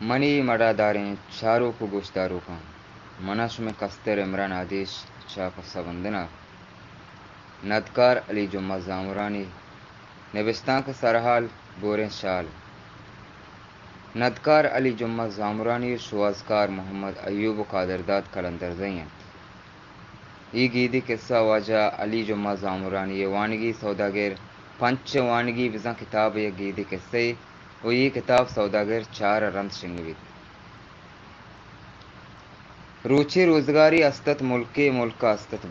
money मडादारें चारों को गोश्तारों का मनश में कस्तर इमरान आदेश चाप सबंदना नदकार अली जुम्मा जामरानी नबिस्तान के सरहाल बोरें शाल नदकार अली जुम्मा जामरानी शुआजकार मोहम्मद अयूब कादरदाद कलंदर जयंत ई गीदी किस्सा वाजा अली जुम्मा जामरानी वानगी सौदागर पंच वानगी विजा किताब ये गीदी किस्से वो ये किताब सौदागर चार रंत शिंगवित रूची रोजगारी अस्तत मुल्के मुल्क अस्तत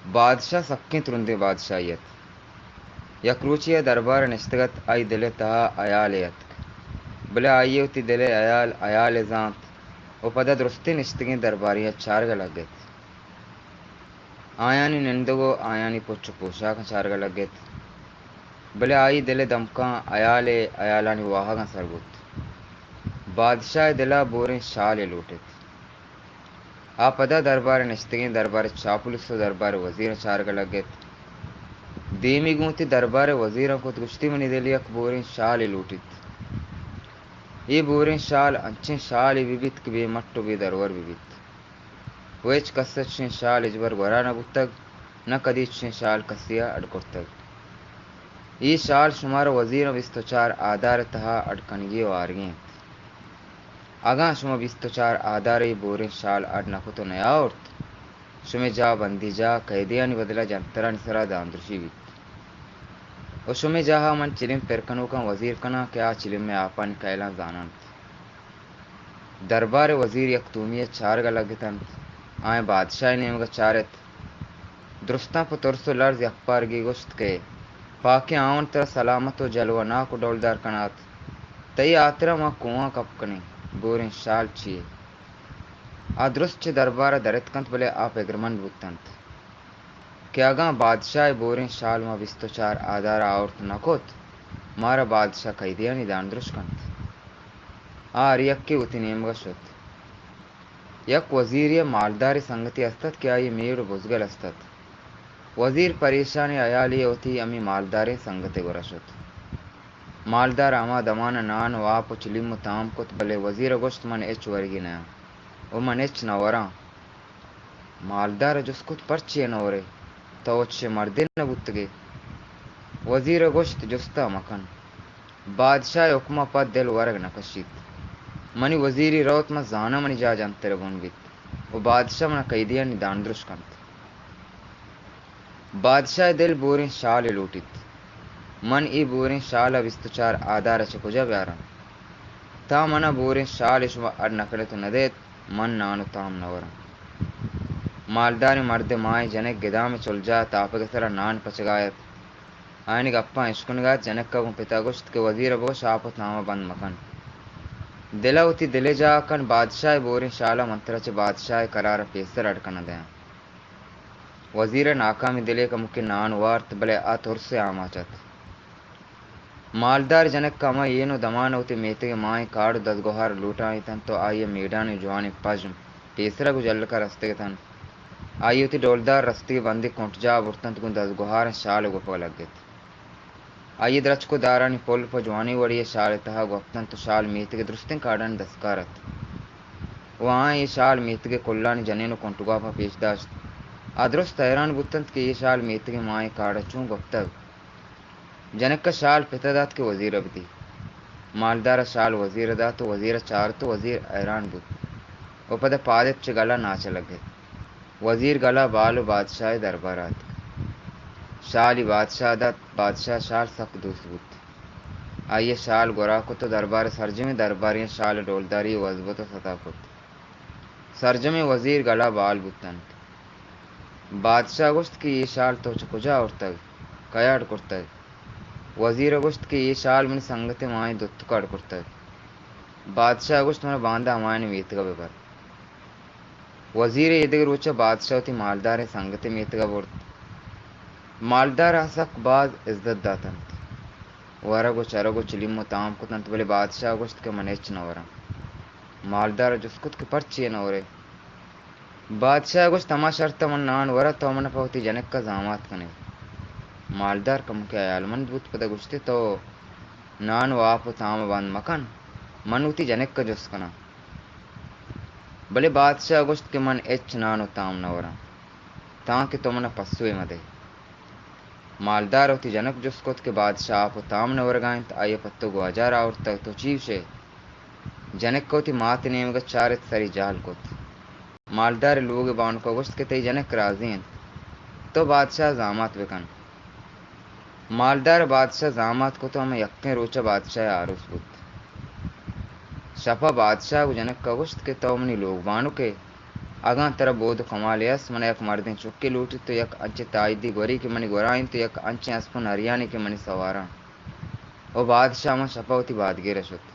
बादशाह सक्के तुरंदे बादशाहियत यकरूचिया दरबार निस्तगत आई दिले तहा अयालियत बले आइये उती दिले अयाल जांत वो पदा दुरुस्ती निस्तगे दरबारिया चारगा लगत आयानी निंदगो आयानी पुच्छ पोशाक चारगा लगत बले आई दिले दमका अयालानी वाहगा सरबुत बादशाह दिला बोरे शाले लूटित आ पदा दरबार निस्तगे दरबार चापुलिसो दरबार वजीर चारगा लगत देमी गुंती दरबार वजीर को गुश्ती में निदलियक बोरे शाल लूटित ये बोरे शाल अच्छे शाल विवित के बेमट्टो बे दरवर विवित वेच कस्से शाल इजबर वरा न बुतग न कदी शाल कसिया अडकोतग ये शाल शुमार वजीर विस्तोचार आधार तहा अडकनगे वारगे आगा शुमा विस्तोचार आधार ये बोरे शाल अड नको तो नया औरत शुमे जा बंदी जा कैदिया नि बदला जंतरा निसरा दांदृशी वित शुमे जहा मन चिलिम पेरकनों का वजीर कना क्या चिलिम में आपान कैला जानंत दरबार वजीर यकतूमिय चार गलगतन आए बादशाह ने मग चारत दुरुस्ता पुतरसो लर्ज यकपार गी गुश्त के पाके आवन तर सलामत व जलवा ना को डोलदार कनात तई आतरा मा कुआं कपकने बोरें शाल छिए आ दुरुस्त दरबार दरतकंत बले आप एग्रमन बुतंत क्यागा बादशाह बोरें शाल मा विस्तोचार आधार औरत नकोत मारा बादशाह कैदिया निदान दृष्कंत आर यक्के उति नेमगशत यक वजीर मालदारी संगति असतत क्या ये मेड़ बुजगल असतत वजीर परेशानी अयाली होती अमी मालदारे संगते गोरशत मालदार आमा दमान नान वाप चिलिम ताम कुत बले वजीर गोश्त मन एच वर्गी नया ओ मन एच नवरा मालदार जुस्कुत परचे नवरे तोचे मर्दे न बुतगे वजीर गोश्त जुस्ता मकन बादशाह हुक्मा पद दिल वरग नकशित मनी वजीरी रोत म जाना मनी जा जंतर बुनवित वो बादशाह मन कैदिया निदान दृष्कंत बादशाह दिल बोरें शाल लूटित मन ई बोरें शाल विस्तुचार आधार चकुजा व्यारा ता मना बोरें शाल इशवा अड नकले तो नदेत मन नानु ताम नवरा मालदारी मर्द माए जनक गिदा में चुल जा तापगसरा नान पचगायत आयनिक अप्पा इश्कुनगा जनक का पिता गुश्त के वजीर बोश आपत नामा बंद मकन दिलावती दिले जाकन बादशाह बोरें शाला मंत्र च बादशाह करार पेसर अडकन दया वजीर नाकामी दिले का मुख्य नान वार्त बले आतुर से आमाचत मालदार जनक का मा येनो दमानवती मेते माए काड़ दसगोहार लूटाई तन तो आइए मेडानी जुआनी पज्म पेसरा गुजल का रस्ते तन आयुति डोलदार रस्ते बंदी कुंट जा बुर्तंत गुं दसगोहार शाल गुप लगत आइए द्रच को दारानी पोल पर जुआनी वड़िए शाल तहा गुप्तन तो शाल मीत के दुरुस्तें काड़न दस्कारत वहाँ ये शाल मीत के कुल्लानी जनेनो कुंटुगा पर पेशदाश्त अदरुस्त हैरान बुतंत के ये शाल मीत के माए काड़ा चूं गुप्तग जनक का शाल पितादात के वजीर अबदी मालदार शाल वजीर दा तो वजीर चार तो वजीर हैरान बुत वो पद पादित च गला नाच लगे वजीर गला बाल बादशाह दरबारात शाली बादशाह दा बादशाह शाल सक दूसबुत आइए शाल गोरा को तो दरबार सरजे में दरबारियां शाल डोलदारी वजबत सताकुत सरजे में वजीर गला बाल बुतंत बादशाह गुश्त की ये शाल तो चुकुजा उठतग कयाड कुर्तग वजीर गुश्त की ये शाल मन संगते माए दुत्तुकाड कुर्तग बादशाह गुश्त मन बांधा मायने मीतगा बेबर वजीर एदगे रोचा बादशाह ती मालदार संगते मीतगा बुर्त मालदार हसक बाज इज्जत दातंत वरगो चरगो चिलिमो ताम कुतंत बले बादशाह गुश्त के मनेच नवरा मालदार जुस्कुत के परचे नवरे बादशाह कुछ तमाशर्त मन नान वरा तो मन पवती जनक का जामात कने मालदार कम के आयालमंद बुत पद गुश्ते तो नान वाप ताम बंद मकन मनुती जनक का जुस्कना भले बादशाह अगुस्त के मन एच नानो ताम नवरा ताकि तुमने पस्सुए मदे मालदार होती जनक जुस्कोत के बादशाह आप ताम नवरगायंत आये पत्तो गो हजार और तक तो चीव से जनक कोती मात नेमग चारित सरी जाल कोत मालदार लोग बान को अगुस्त के तई जनक राजीन तो बादशाह जामात बेकन मालदार बादशाह जामात को तो हमें यक्के रोचा बादशाह आरुस बुत शफा बादशाह को जनक का गुश्त के तो मनी लोग बानु के अगा तरह बोध कमालियस मन यक मर्दें चुक्के लूटी तो यक अंचे ताइदी गोरी के मनी गोराइन तो यक अंचे अस्पुन हरियाणी के मनी सवारा और बादशाह में शफावती बादगे रशुत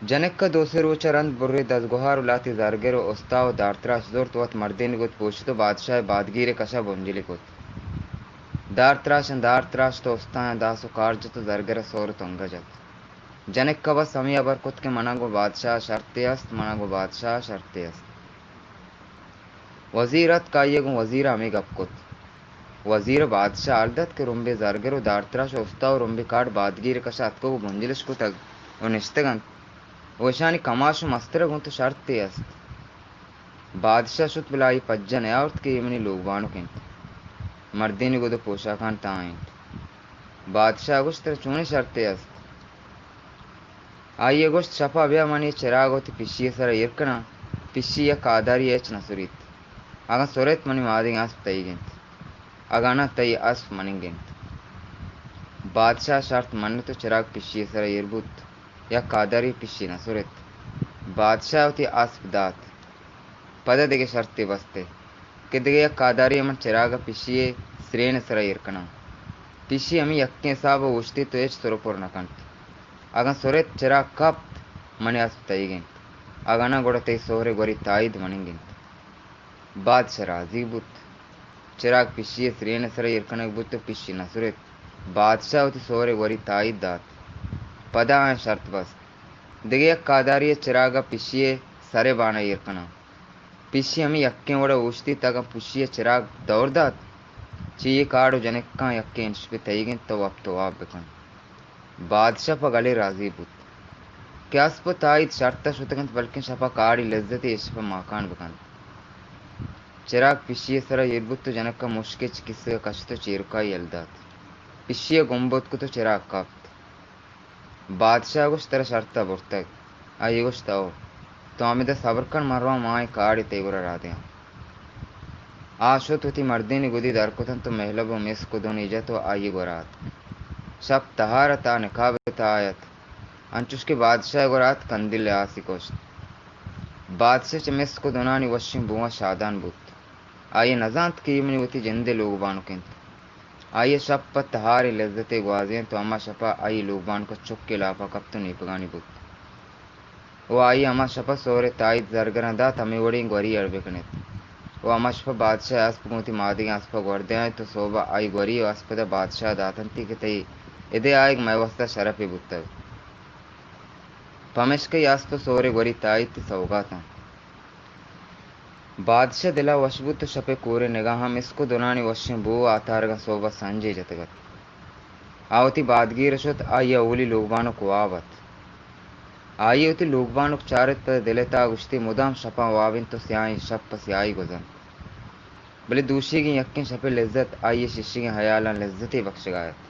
जनक का दोसे रोचा रंद बुर्रे दस गुहार उलाती जारगर और उस्ताव दारतराश जोर तो मर्दे निगुत पूछ तो बादशाह बादगीरे कशा बोंजिली कुत दारतराश तो उस्ता दासो कार्ज तो जरगर सोर तंगजत जनक का बस हमी अबर कुत के मनागो बादशाह शर्ते अस्त मनागो बादशाह शर्ते अस्त वजीरत का ये गो वजीर हमें गप कुत वजीर बादशाह अर्दत के रुम्बे जरगर दारतराश उस्ता और रुम्बे काट बादगीरे कशा अतको बुंजिलिश कुतग और निश्तगन वशानी कमाशु मस्तर गुं तो शर्ते अस्त बादशाह शुत बिलाई पज्जन यावर्त के यमनी लोग बानो किंत मर्दीनी गुदो पोशाकान ताइंट बादशाह गुस्तर चूने शर्ते अस्त आइए गोश्त शफा ब्या मनी चिरागोती पिशिये सर इरकना पिशिया कादारी एच नसुरीत आगा सोरेत मनी मादिंग आस्प तई गिंत आगाना तई आस्प मनिंगिंत बादशाह शर्त मन तो चिराग पिशिये सर इरबुत या कादारी पिशी नसुरीत बादशाह होती आस्प दात पद दिगे शर्ते बसते कि दिगे या कादारी अमन चिराग पिशिये श्रेण सर इरकना पिशी अमी यक्के साब उश्ती तो एच सुरपुर नकंत आगा सोरेत चिराग कप्त मने आस्प तई गिंत आगाना गोड़ा तई सोहरे गोरी ताइद मनिंगिंत बादशाह राजी बुत चिराग पिशिये श्रेण सर इरकनक बुत पिशी नसुरेत बादशाह होती सोहरे गोरी ताइद दात पदा आए शर्त बस दिगे कादारी चिरागा पिशिये सरे बाना इरकना पिशी हमें यक्के वड़ा उश्ती तगा पुशिये चिराग दौर दात चीये काड़ो जनक्का यक्के इंश पे तई गिंत तो अब तो आप बेकन बादशाह पर गले राजी बुत क्या पर ताइद शर्त शुतगंत बल्कि शफा काड़ी लज्जती इश पर माकान बकन चिराग पिशिये सरा इरबुत जनक का मुश्किल चिकित्से का कष्ट चीरुका यलदात पिशिये गुम्बुत को तो चिराग काप्त बादशाह गुश तरह शर्त बुर्तक आई गुश ताओ तो आमिदा सबरकन मरवा माए काड़ी तेगुरा राधे आशुत होती मर्दी गुदी दरकुतन तो महलब मिस को दोन इजत आई गोरात शब तहारता निकाबता आयत अंचुश के बादशाह गोरात कंदिल आसिकोश बादशाह चमिस को दोनानी वशिम बुआ शादान बुत आये नजांत की यमनी वती जिंदे लोग बानो किंत आये शब पर तहारे लज्जते ग्वाजियन तो अम्मा शपा आई लोग बान को चुक के लापा कब तो नीपगानी बुत वो आई अम्मा शपा सोरे ताइद जरगरा दा तमे वड़ी ग्वरी अड़बेकनित वो अम्मा शपा बादशाह आस्पगोती मादी आस्पा ग्वर्दे आए तो सोबा आई ग्वरी आस्पदा बादशाह दातंती के तई इदे आयग मैवस्ता शरफी बुत्तग पमेश के यास्प सोरे गोरी ताइत सौगाता बादशाह दिला वशबुत शपे कोरे निगाह हम इसको दोनानी वश्य बो आतारगा सोबा संजय जतगत आवती बादगी रशत आये ओली लोगबानो को आवत आये होती लोगबानो चारत पर दिलेता गुश्ती मुदाम शपा वाविन तो स्याई शप स्याई गुजन भले दूसरी की यक्के शपे लिज्जत आये शिष्य के हयाला लिज्जती बख्श गायत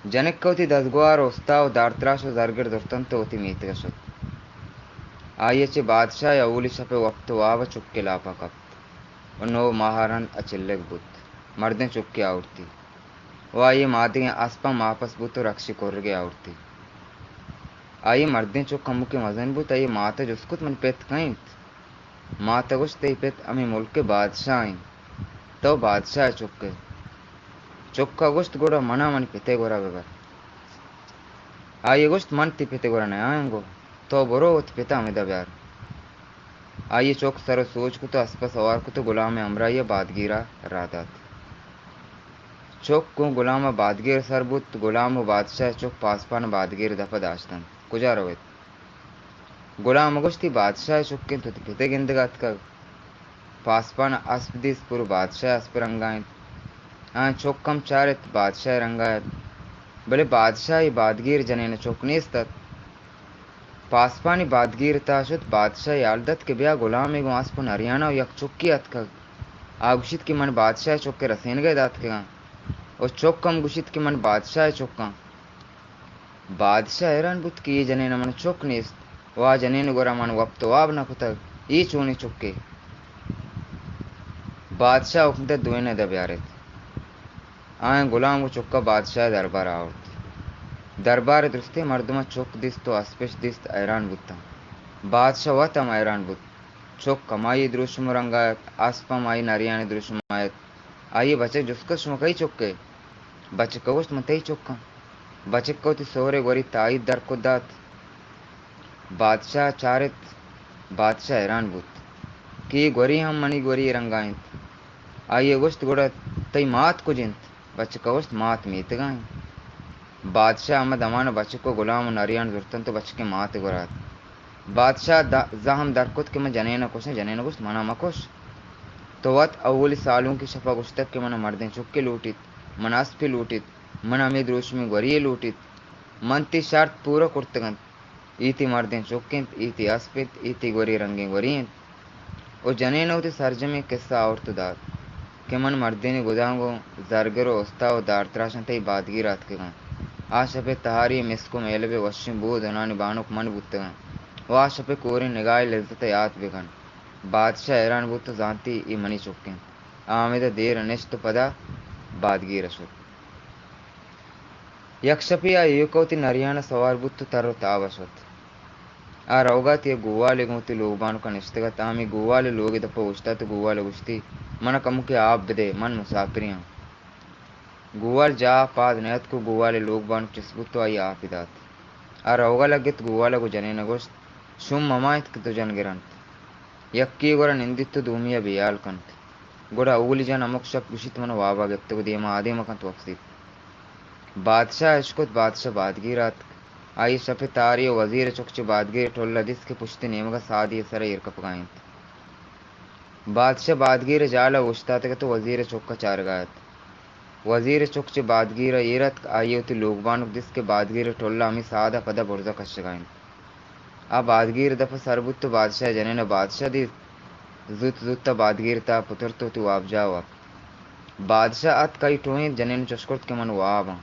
जनक कवती दसगुआर उस्ताव दारतराश जरगर दुर्तन तो होती मीत गशत आये चे बादशाह या ओली शपे वक्त वाव चुक्के लापा कप्त और नो महारन अचिल्लक बुत मर्दें चुक्के आवरती वो आये मादियां आसपा मापस बुत और रक्षी कोर्गे आवरती आये मर्दें चुक कमु के मजन बुत आये माता जुस्कुत मन पेत कईंत माता गुश तई पेत अमी मुल्क के बादशाह आई तो बादशाह चुक्के चुक्का गुश्त गोड़ा मना मन पिते गोरा बेबर आये गुश्त मन ती पिते गोरा नया आएंगो तो बरो उत पिता अमिदा ब्यार आये चौक सरो सोच को तो अस्पा सवार को तो गुलाम अमराइया बादगीरा रादात चौक को गुलाम बादगीर सरबुत गुलाम बादशाह चौक पासपान बादगीर दफा दाश्तन कुजा रोवित गुलाम गुश्ती बादशाह चुक्के तो पिते गिंदगात का पासपान अस्पदीस पुर बादशाह अस्पर अंगाइन चौक कम चारित बादशाह रंगायत भले बादशाही बादगीर जनेन चोकनीस्तत पासपानी बादगीर ताशुत बादशाही आलदत के ब्या गुलामी गो आसपन हरियाणा यक चुक्की अतक आगुशित की मन बादशाह चुक्के रसेन गए दात के और चौकम गुशित की मन बादशाह चौका बादशाह हैरान बुत की जनेन मन चौक नीस्त वा जनेन गोरा मन वप्तो वाब न कुतक ई चूनी चुक्के बादशाह उखते दुएने दब्यारेत आए गुलाम चुक्का बादशाह दरबार आवत दरबार दृष्टि मर्दमा चौक दिस्त तो अस्पेश दिस्त हैरान बुत्ता बादशाह व तम हैरान बुत चौक कमाई दृश्य रंगायत आसपम आई नरियाने दृश्य आयत आइए बचे जुस्कस कई चुक्के बचे कवस्त मतई चुक्का बचे कौती सोरे गोरी ताई दर को दात बादशाह चारित बादशाह हैरान बुत कि गोरी हम मनी गोरी रंगायत आइए गुस्त गुड़ा तई मात को जिंत बच्चे कवस्त मात मीत गाय बादशाह अहमद अमान बच्चे को गुलाम नरियान जुर्तन तो बच्चे के मात गुरात बादशाह जहम दरकुत के मैं जनेन कुछ जनेन गुस्त मना मकुश तो वत अव्वली सालों की शफा गुस्तक के मन मर्दें चुक्के लूटित मनास्पी लूटित मन अमीद रोश में गोरिये लूटित मन ती शर्त पूरा कुर्तगंत ईती मर्दें चुक्किंत ईती अस्पित ईती गोरी रंगे गोरियंत और जनेन होती सरजमे किस्सा और तो दात के मन मर्देने गुदांगो जरगरो उस्ता और दारत्राशन तई बादगी रात के गां आ शपे तहारी मिसको मेलबे वश्चिम बूद अनानी बानुक मन बुत्तगं वा शपे कोरी निगाह लज्जत यात बेगन बादशाह हैरान बुत जानती ई मनी चुक्के आमिद देर अनिष्ट पदा बादगी रसुत यक्षपिया युकोति नरियाना सवार बुत्तु तरु तावसुत आ रौगात ये गुवाले गोती लोगबानु का निष्ठगत आमी गुवाले लोग दप उस्ता तो गुवाले उस्ती मन कमुके आप बदे मन मुसाफिरियां गुवाल जा पाद नयत को गुवाले लोगबानु चिस्बुत्तो आई आप इदात आ रौगा लगित गुवाले को जने नगोस्त शुम ममायत के तो जन गिरंत यक्की गोरा निंदित्तु दूमिया बियाल कंत गोड़ा उगली जन अमुक शक गुशित मन वाबा गत्ते को देमा आदे मकंत वक्सित बादशाह इश्कुत बादशाह बादगी रात आई शफे तारी वजीर चुकचे बादगी टोल्ला दिस के पुश्ते नेमगा सादी सर इरकप गायंत बादशाह बादगीर जाला उस्ताते के तो वजीर चौका चार गायत वजीर चुकचे बादगीर इरत आई होती लोगबानुक दिस के बादगीर टोल्ला हमें सादा पदा बुर्जा कश गायंत आ बादगीर दफ सरबुत्त बादशाह जने न बादशाह दी जुत जुत बादगीर ता पुत्र तो तू आप जाओ बादशाह अत कई टोई जने चस्कुर्त के मन वाब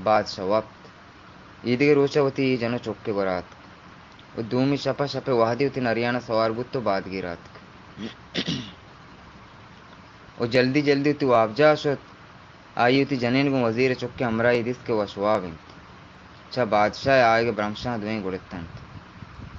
बादशाह वक्त ईदिगे रोचवती जनो चौके गोरात दूमी शपा शपे वाहदी होती नरियाना सवार बुत्तो बादगी रात और जल्दी जल्दी तू आप जा शोत आई होती जनेन को वजीर चौके हमरा इदिस के वशवाब छा बादशाह आए के ब्रह्मशाह दुए गुड़तंत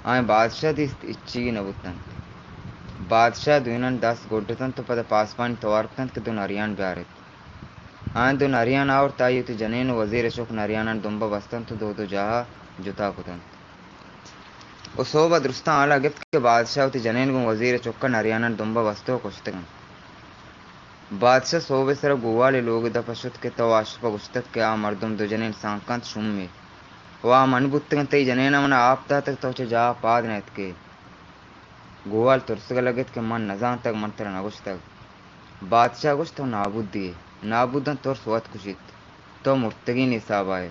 आए बादशाह दी इच्छी नबुतंत बादशाह दुनन 10 गोड्डतंत पद पासपान तवारतंत के दुन हरियाण ब्यारेत आन दुन हरियाण और ताई होती जनेन वजीर चौक नरियाणन दुंबा बस्तंत दो दो जहा जुता कुतंत और सोबा दुरुस्ता आला गिफ्त के बादशाह होती जनेन को वजीर चौक नरियाणन दुंबा बस्तो कुश्तगन बादशाह सोबे सर गुवाले लोग दफशुत के तो आशपा गुस्तक के आ मर्दुम दो जनेन सांकंत शुम में वा मन बुत्तगन तई जनेना मन आपता तक तो जा पाद नैत के गुवाल तुरसग लगत के मन नजान तक मंत्र नगुस्तक बादशाह गुस्त तो नाबुद दिए नाबुदन तोर स्वत कुशित तो मुर्तगी निसाब आए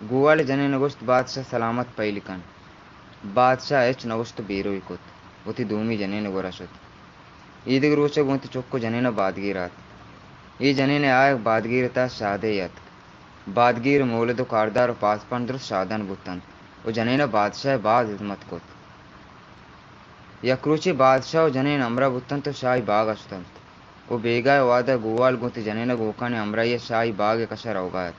गुवाले जने नगुस्त बादशाह सलामत पैलिकन बादशाह एच नगुस्त बीरो कुत उति दूमी जने नगोरशुत ईदिग रोचे गोंति चुक्को जने न बादगी रात ई जने ने आय बादगी रता शादे यत बादगीर मोले तो कारदार पासपन दुर शादन बुतन ओ जने न बादशाह बाज हिजमत कुत यक्रूची बादशाह जने अमरा बुतन तो शाही बाग अशतंत वो बेगाय वादा गुवाल गुंती जनेन गोकाने अमराइय शाही बाग कशर अवगात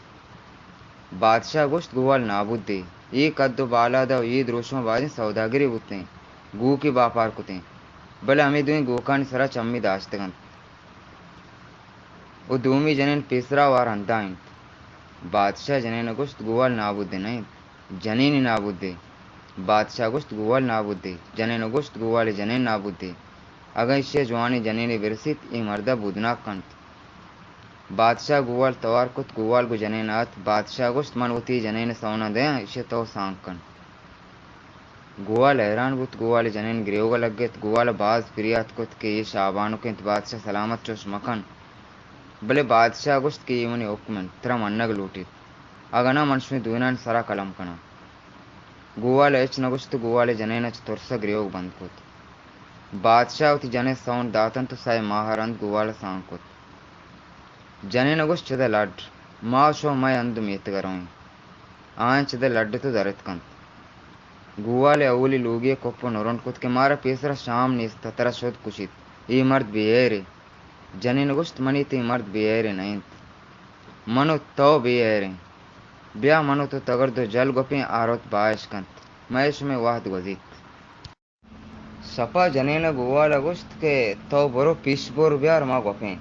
बादशाह गुश्त गुवाल नाबुद दे ये कद्दो बालादा ये द्रोशों बाजी सौदागिरी बुतने गू की बापार कुते भले हमें दुई गोकान सरा चम्मी दाश्तगंत वो दूमी जनेन पेसरा वार अंदाइन बादशाह जनेन गुश्त गुवाल नाबुद दे नहीं जनेनी नाबुद दे बादशाह गुश्त गुवाल नाबुद दे जनेन गुश्त गुवाल जनेन नाबुद दे अगैशे जवानी जनेने विरसित ई मर्दा बुदना कंत बादशाह गुवाल तवार कुत गुवाल गु जनेनात बादशाह गुस्त मन उती जनेने सौना दे इसे तो सांकन गुवाल हैरान बुत गुवाल जनेन गिरेगा लगत गुवाल बाज प्रियात कुत के ये शाबानु के बादशाह सलामत चोस मकन भले बादशाह गुस्त के यमनी हुक्मन तरम अन्नग लूटित अगना मनुष्य में दुनिया सरा कलम कना गुवाले एच नगुस्त गुवाले जनेन तोरसा ग्रियोग बंद कुत बादशाह उति जने साउंड दातन तो साय माहरंद गुवाला सांकुत जने नगुस्त चद लड माँ शो मैं अंदु मीत करूँ आय चद लड तो दरत कंत गुवाले अवली लूगिए कोप्पो नोरंट कुत के मारा पेसरा शाम नीस ततरा शोध कुशित ई मर्द बियेरे जने नगुस्त मनी ती मर्द बियेरे नहीं मनो तो बियेरे ब्या मनो तो तगर दो जल गोपे आरोत बायश कंत महेश में वाहद वजीत सपा जनेन गुवाला गुस्त के तो बरो पीश बोर ब्यार मा गोपे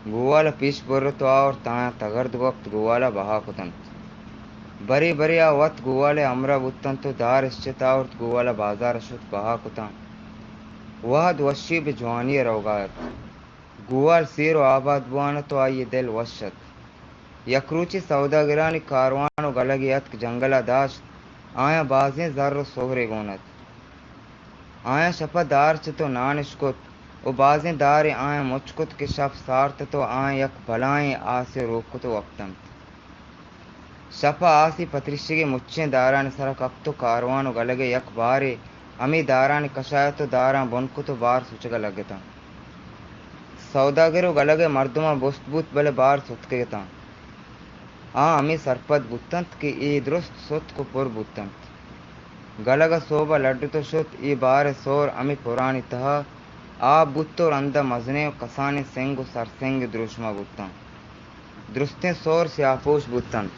गुवाला पीश बोर तो और ताया तगर्द वक्त गुवाला बहा कुतंत बरी बरी आ वत गुवाले अमरा बुत्तन तो दार इश्चता और गुवाला बाजार शुत बहा कुतां वाहद वशी बिजवानी रोगायत गुवाल सीरो आबाद बुआन तो आइए दिल वशत यक्रूची सौदागिरानी कारवानो गलगी यत्क जंगला दाश्त आया बाजें जर्र सोहरे गोनत आया शपा दार च तो नानिशकुत ओ बाजें दारे आया मुचकुत के शप सार्थ तो आया यक भलाएं आसे रोकुत वक्तन शपा आसी पत्रिशिगे मुच्चे दारान सरक अब तो कारवानो गलगे यक बारे अमी दारान कशाय तो दारा बुनकुत बार सुचग लगता सौदागिरो गलगे मर्दुमा बुस्तबूत बले बार सुतकेता अमी सरपद बुत्तंत की ई दुरुस्त सुत को पुर बुत्तंत गलग सोबा लड्डू तो शुत ई बार सोर अमी पुरानी तह आ बुत्तोर अंदा मजने कसाने सेंगु सरसेंग द्रुष्मा बुत्तन दुरुस्ते सोर स्याफोश बुत्तंत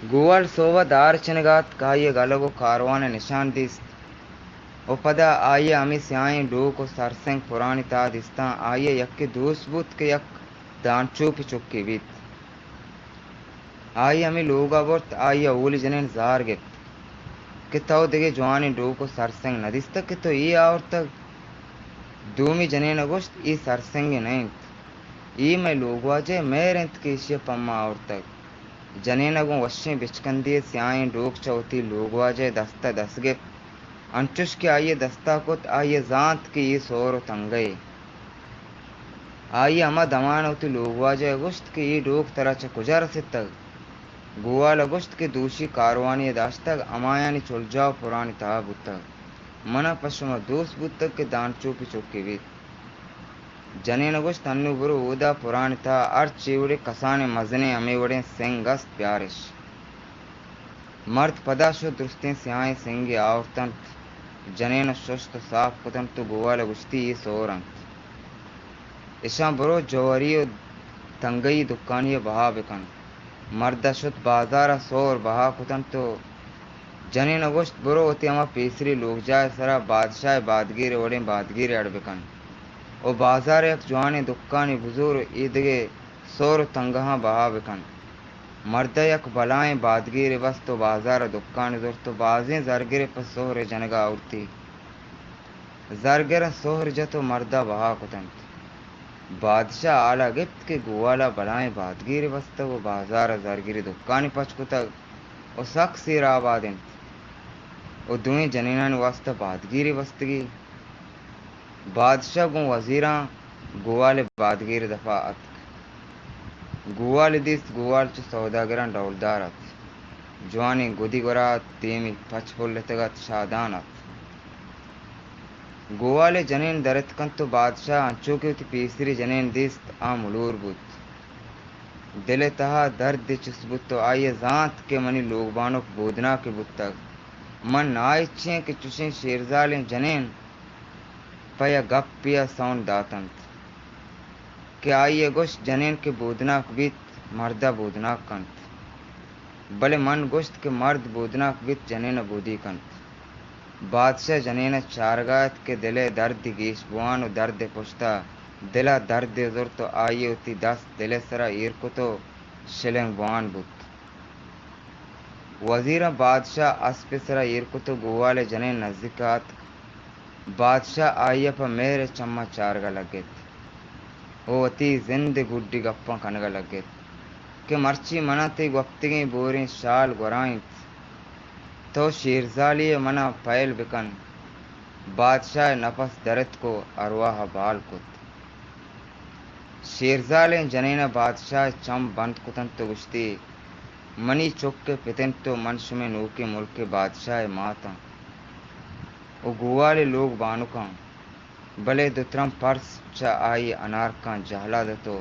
गुवाल सोवा दार चिनगात काये गलगो कारवाने निशान दिस्त ओ पदा आये अमी स्याए डू को सरसेंग पुरानी ता दिस्ता आये यक्के दूस बुत के यक दानचूप चुक्की बीत आई हमें लोगा वर्त आई ओली जनेन जार गेत कि तो देगे जवानी डू को सरसेंग नदिस तक कि तो ये और तक दूमी जनेन अगुस्त ई सरसेंग नहीं ई मैं लोगवा जे मैं रेंत के इसे पम्मा और तक जनेन अगु वश्य बिचकंदी स्याई डूक चौथी लोगवा जे दस्ता दसगे अंचुश के आइए दस्ता कुत आइए जांत की ये सोर तंगई आइए अमा दमान होती लोगवा जे अगुस्त की ये डूक तरह च कुजार से तक गुवाल अगुस्त के दूषी कारवानी दाश्तक अमायानी चुलजाव पुरानी ता बुत्तक मना पश्चिम दूस बुत्तक के दान चूपी चुक्की बीत जनेन अगुस्त अन्नु बुरु ऊदा पुरानी ता अर्थ चीवड़े कसाने मजने अमेवड़े सेंगस प्यारिश मर्द पदाशु दुरुस्तें स्याए सेंगे आवतंत जनेन शुस्त साफ कुतंत तो गुवाल अगुस्ती ये सोरंत इशा बुरो जोवरियो तंगई दुकानी बहा बिकन मर्दा शुत बाजारा सोर बहा कुतन तो जनेन अगुस्त बुरो होती अमा पेसरी लोग जाए सरा बादशाह बादगीर वड़े बादगीर अड़बिकन ओ बाजार एक जवानी दुक्कानी बुजुर ईदगे सोर तंगहा बहा बिकन मर्दा यक बलाएं बादगीर बस तो बाजार दुक्कानी दुर तो बाजें जरगिरे पर सोहरे जनगा उड़ती जरगिर सोहर जतो मर्दा बहा कुतन बादशाह आला गिफ्त के गुवाला बलाएं बादगिरी वस्त वो बाजार जरगिरी दुकानी पचकुतक ओ सख सिर आबादिन ओ दुए जनीना वस्त बादगिरी वस्तगी बादशाह गु वजीरा गुवाले बादगिरी दफा अत गुवाल दिस गुवाल च सौदागरा डौलदारत जवानी गुदी गोरात तेमी पचपुल्लतगत शादानत गुवाले जनेन दरतकंत तो बादशाह अंचोके उति पीसरी जनेन दिस्त आ मुलूर बुत दिले तहा दर्द चुसबुत तो आइए जात के मनी लोगबानों बोदना के बुतक मन नाइच्छे के चुशें शेरजाले जनेन पया गप पिया साउंड दातंत के आइए गोश जनेन के बोदना बीत मर्दा बोदना कंत भले मन गोश्त के मर्द बोदना बीत जनेन बोदी कंत बादशाह जनेन चारगात के दिले दर्द गीश बुआन दर्द पुश्ता दिला दर्द जुर तो आइए उती दस दिले सरा ईर को तो शिलेंग बुआन बुत वजीरा बादशाह अस्पिसरा ईर को तो गुवाले जनेन नजदीकात बादशाह आइए पर मेरे चम्मा चारगा लगेत ओ अति जिंद गुड्डी गप्पा कनगा लगेत के मर्ची मनाते गप्तिगे बोरी शाल गोराइन तो शेरजाली मना पैल बिकन बादशाह नफस दरत को अरवाह बाल कुत शेरजाले जनेना बादशाह चम बंद कुतन तो गुश्ती मनी चुक्के पितन तो मनश में नूके मुल्क के बादशाह माता ओ गुवाले लोग बानुका भले दुत्रम पर्स चा आई अनार का जहला दतो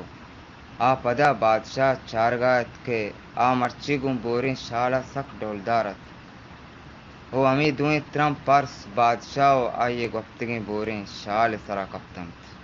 आ पदा बादशाह चारगात के आ मर्ची गुम बोरे शाला सक डोलदारत ओ अमी दुए त्रम पर्स बादशाह आइए गुप्तगे बोरे शाल सरा कप्तंत